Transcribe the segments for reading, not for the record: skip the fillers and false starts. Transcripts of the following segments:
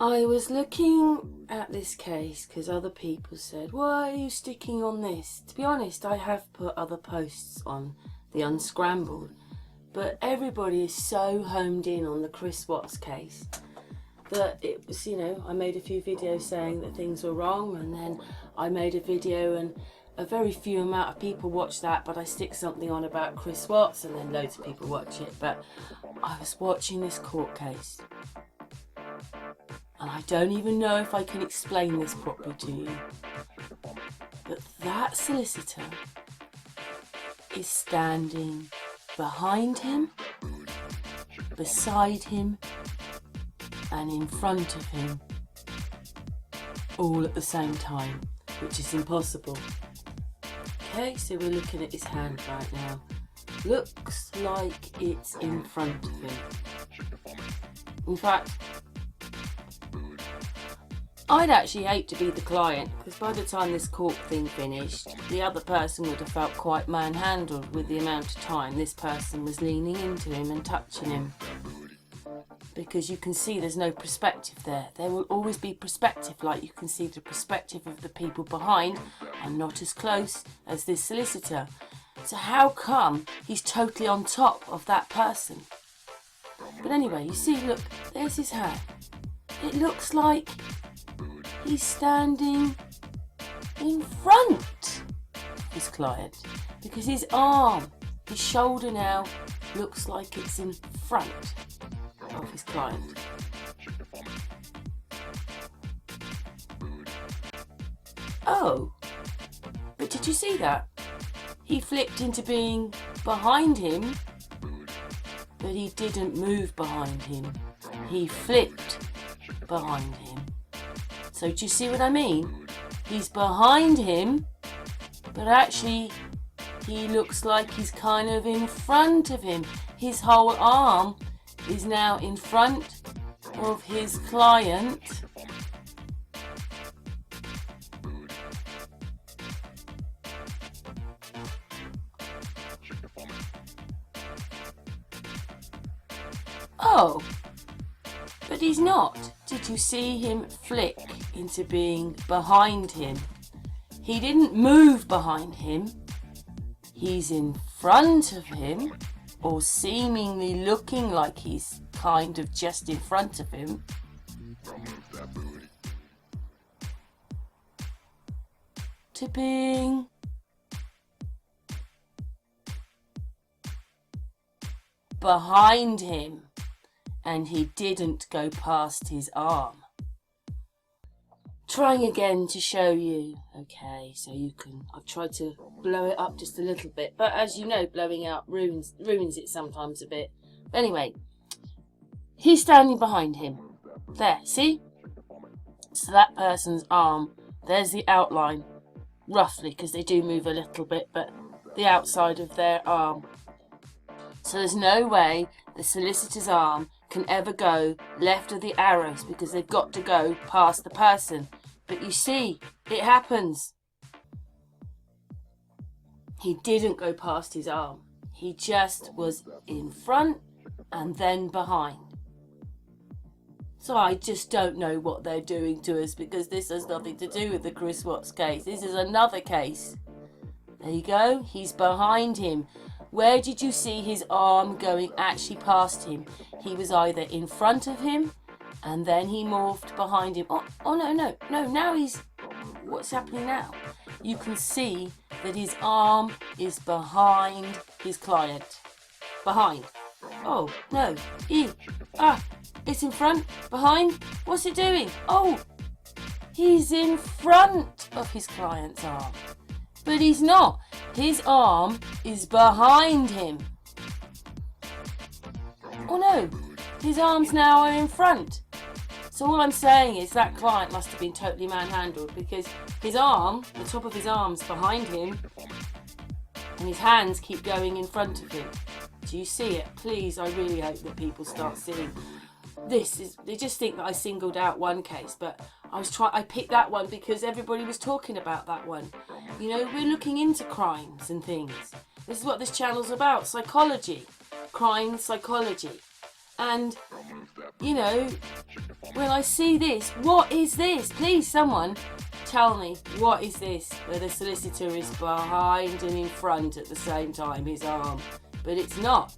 I was looking at this case because other people said, why are you sticking on this? To be honest, I have put other posts on the Unscrambled, but everybody is so homed in on the Chris Watts case that it was, I made a few videos saying that things were wrong, and then I made a video and a very few amount of people watch that, but I stick something on about Chris Watts and then loads of people watch it. But I was watching this court case and I don't even know if I can explain this properly to you, but that solicitor is standing behind him, beside him and in front of him all at the same time, which is impossible. Okay, so we're looking at his hand right now. Looks like it's in front of him. In fact, I'd actually hate to be the client, because by the time this court thing finished, the other person would have felt quite manhandled with the amount of time this person was leaning into him and touching him. Because you can see there's no perspective there. There will always be perspective, like you can see the perspective of the people behind are not as close as this solicitor. So how come he's totally on top of that person? But anyway, you see, look, there's his hand. It looks like he's standing in front of his client, because his arm, his shoulder now looks like it's in front of his client. Oh, but did you see that? He flipped into being behind him, but he didn't move behind him. He flipped behind him. So do you see what I mean? He's behind him, but actually he looks like he's kind of in front of him. His whole arm is now in front of his client. Oh, but he's not. Did you see him flick into being behind him? He didn't move behind him. He's in front of him, or seemingly looking like he's kind of just in front of him. To being behind him, and he didn't go past his arm. Trying again to show you. Okay, so you can, I've tried to blow it up just a little bit, but as you know, blowing out ruins it sometimes a bit. Anyway, he's standing behind him. There, see? So that person's arm, there's the outline, roughly, because they do move a little bit, but the outside of their arm. So there's no way the solicitor's arm can ever go left of the arrows, because they've got to go past the person. But you see, it happens. He didn't go past his arm. He just was in front and then behind. So I just don't know what they're doing to us, because this has nothing to do with the Chris Watts case. This is another case. There you go. He's behind him. Where did you see his arm going actually past him? He was either in front of him and then he morphed behind him. Oh no, now he's... What's happening now? You can see that his arm is behind his client. Behind. Oh, no. It's in front, behind. What's it doing? Oh, he's in front of his client's arm. But he's not. His arm is behind him. Oh no, his arms now are in front. So all I'm saying is that client must have been totally manhandled, because his arm, the top of his arm's behind him, and his hands keep going in front of him. Do you see it? Please, I really hope that people start seeing this. They just think that I singled out one case, but I picked that one because everybody was talking about that one. You know, we're looking into crimes and things. This is what this channel's about, psychology, crime psychology. And, you know, when I see this, what is this? Please, someone tell me, what is this? Where the solicitor is behind and in front at the same time, his arm. But it's not.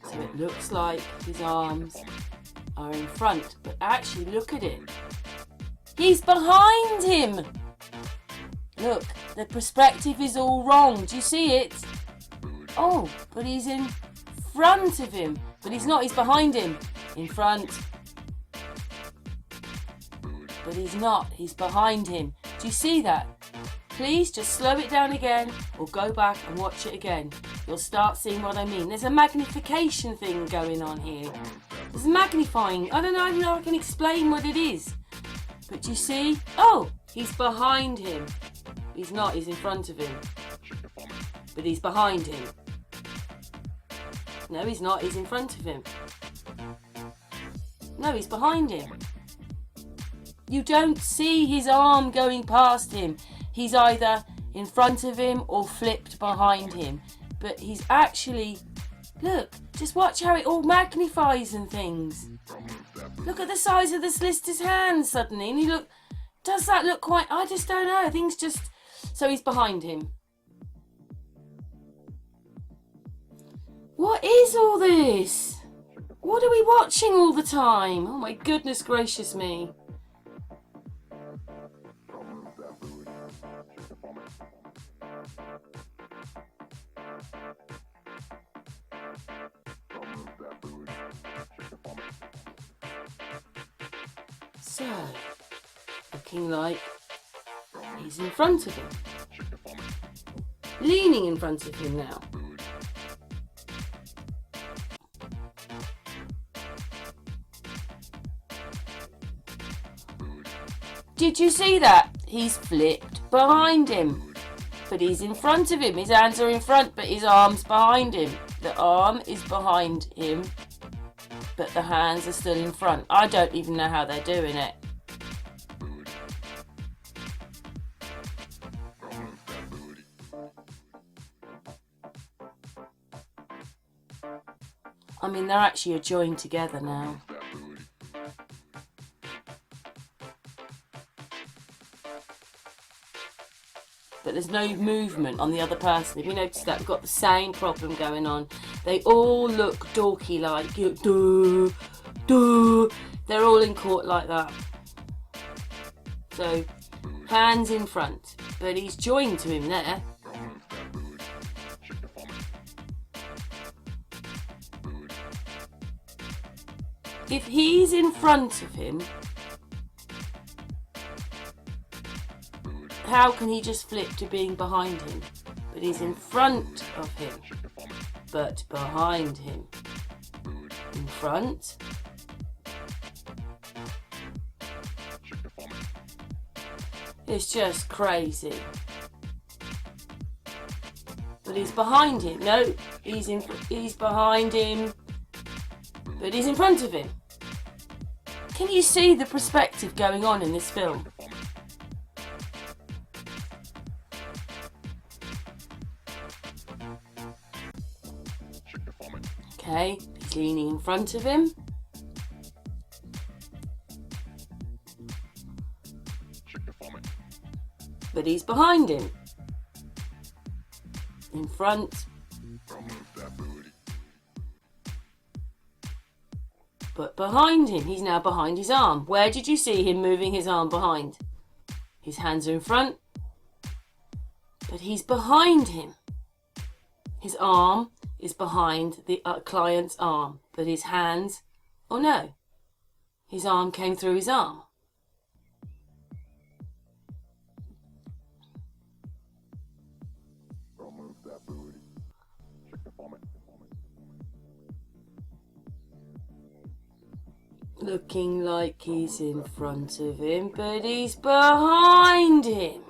So it looks like his arms are in front. But actually, look at it. He's behind him. Look, the perspective is all wrong. Do you see it? Oh, but he's in front of him. But he's not, he's behind him. In front. But he's not, he's behind him. Do you see that? Please just slow it down again or go back and watch it again. You'll start seeing what I mean. There's a magnification thing going on here. There's magnifying. I don't know how I can explain what it is. But you see? Oh, he's behind him. He's not, he's in front of him. But he's behind him. No, he's not, he's in front of him. No, he's behind him. You don't see his arm going past him. He's either in front of him or flipped behind him. But he's actually... Look, just watch how it all magnifies and things. Look at the size of the solicitor's hand suddenly. And you look... Does that look quite... I just don't know. Things just... So he's behind him. What is all this? What are we watching all the time? Oh my goodness gracious me. So, looking like he's in front of him. Leaning in front of him now. Did you see that? He's flipped behind him. But he's in front of him. His hands are in front, but his arm's behind him. The arm is behind him, but the hands are still in front. I don't even know how they're doing it. I mean, they're actually joined together now. But there's no movement on the other person. If you notice that, we've got the same problem going on. They all look dorky like, they're all in court like that. So, hands in front. But he's joined to him there. If he's in front of him, how can he just flip to being behind him? But he's in front of him, but behind him. In front. It's just crazy. But he's behind him. No, he's behind him, but he's in front of him. Can you see the perspective going on in this film? Okay, he's leaning in front of him. But he's behind him. In front. But behind him. He's now behind his arm. Where did you see him moving his arm behind? His hands are in front. But he's behind him. His arm is behind the client's arm. But his hands... Oh no. His arm came through his arm. Looking like he's in front of him, but he's behind him.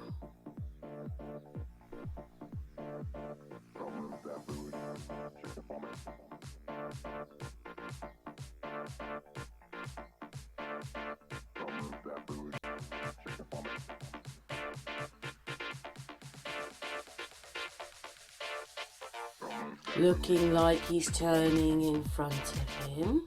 looking like he's turning in front of him.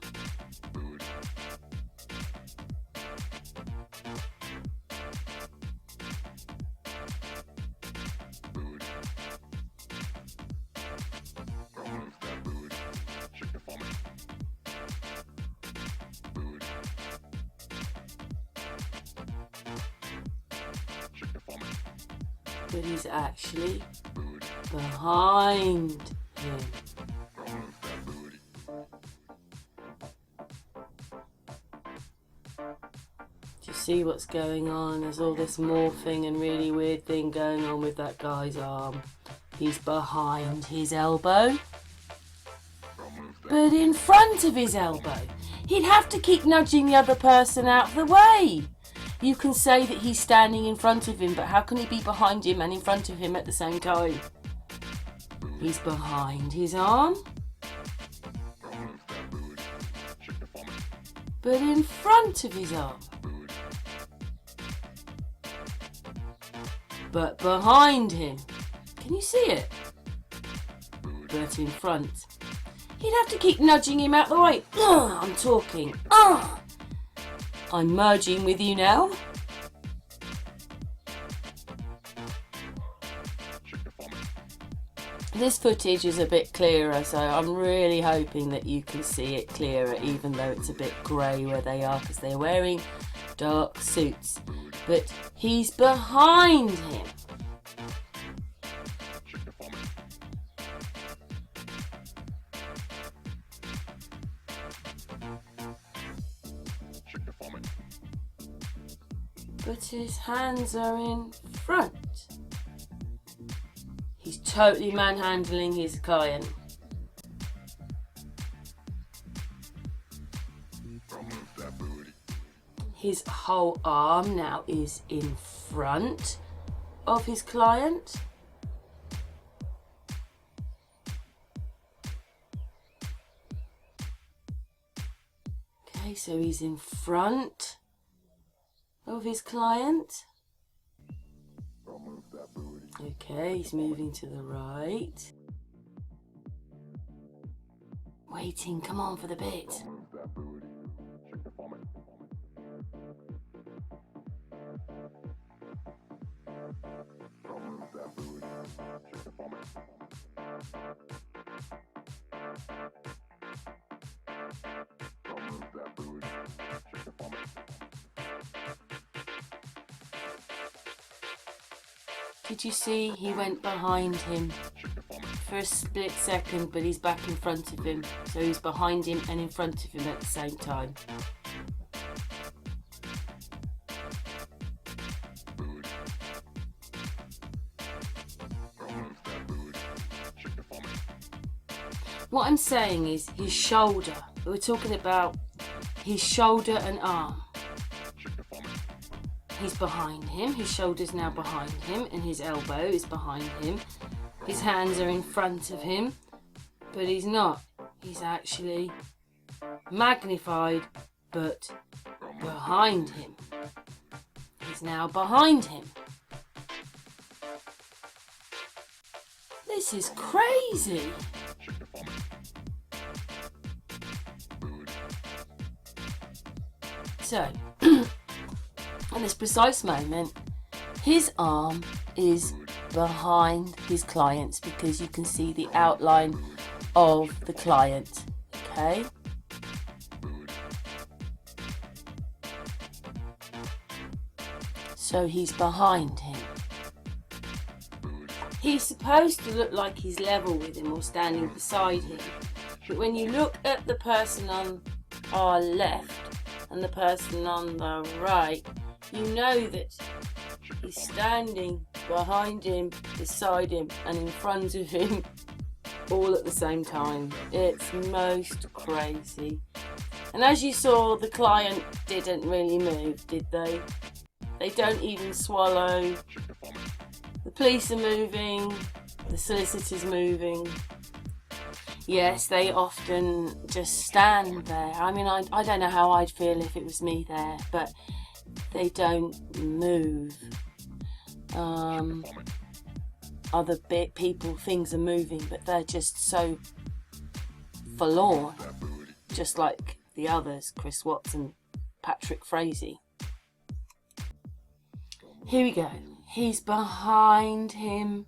But he's actually behind him. Do you see what's going on? There's all this morphing and really weird thing going on with that guy's arm. He's behind his elbow, but in front of his elbow. He'd have to keep nudging the other person out of the way. You can say that he's standing in front of him, but how can he be behind him and in front of him at the same time? He's behind his arm, but in front of his arm, but behind him. Can you see it? But in front. He'd have to keep nudging him out the way. Ugh, I'm talking. Ugh. I'm merging with you now. This footage is a bit clearer, so I'm really hoping that you can see it clearer, even though it's a bit grey where they are because they're wearing dark suits. But he's behind him. But his hands are in front. He's totally manhandling his client. His whole arm now is in front of his client. Okay, so he's in front of his client. Okay, he's moving to the right. Waiting, come on for the bit. Did you see he went behind him for a split second, but he's back in front of him. So he's behind him and in front of him at the same time. What I'm saying is his shoulder. We're talking about his shoulder and arm. He's behind him, his shoulder's now behind him, and his elbow is behind him. His hands are in front of him, but he's not. He's actually magnified, but behind him. He's now behind him. This is crazy. So, at this precise moment, his arm is behind his client's because you can see the outline of the client, okay? So he's behind him. He's supposed to look like he's level with him or standing beside him, but when you look at the person on our left and the person on the right, you know that he's standing behind him, beside him, and in front of him all at the same time. It's most crazy. And as you saw, the client didn't really move, did they? They don't even swallow. The police are moving, the solicitor's moving. Yes, they often just stand there. I mean, I don't know how I'd feel if it was me there, but they don't move. other people, things are moving, but they're just so forlorn, just like the others, Chris Watts and Patrick Frazee. Here we go. He's behind him.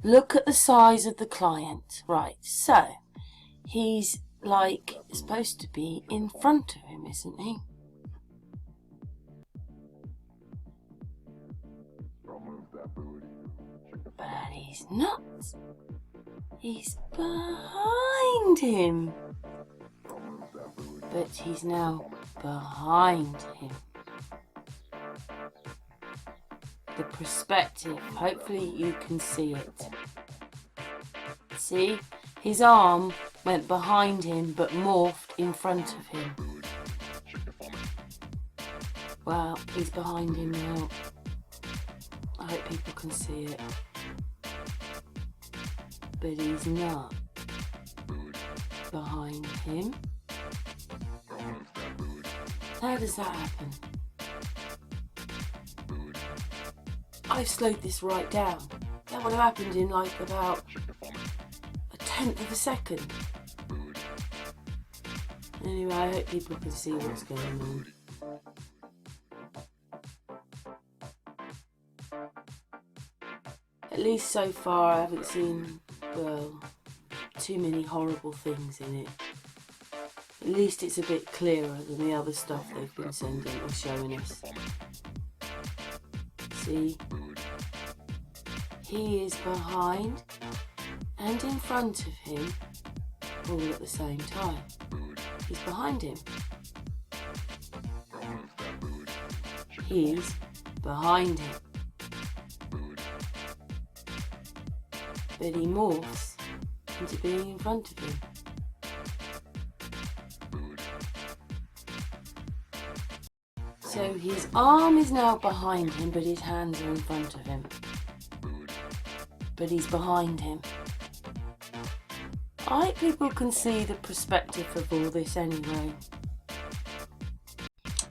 Look at the size of the client. Right, so he's like supposed to be in front of him, isn't he? But he's not. He's behind him. But he's now behind him. The perspective, hopefully you can see it. See, his arm went behind him but morphed in front of him. Well, he's behind him now. I hope people can see it. But he's not behind him. How does that happen? I've slowed this right down. That would have happened in like about 1/10 of a second. Anyway, I hope people can see what's going on. At least so far I haven't seen, well, too many horrible things in it. At least it's a bit clearer than the other stuff they've been sending or showing us. See? He is behind and in front of him all at the same time. He's behind him. He's behind him. But he morphs into being in front of him. So his arm is now behind him, but his hands are in front of him. But he's behind him. I hope people can see the perspective of all this anyway.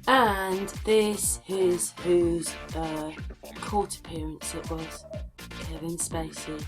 And this is whose court appearance it was. Kevin Spacey.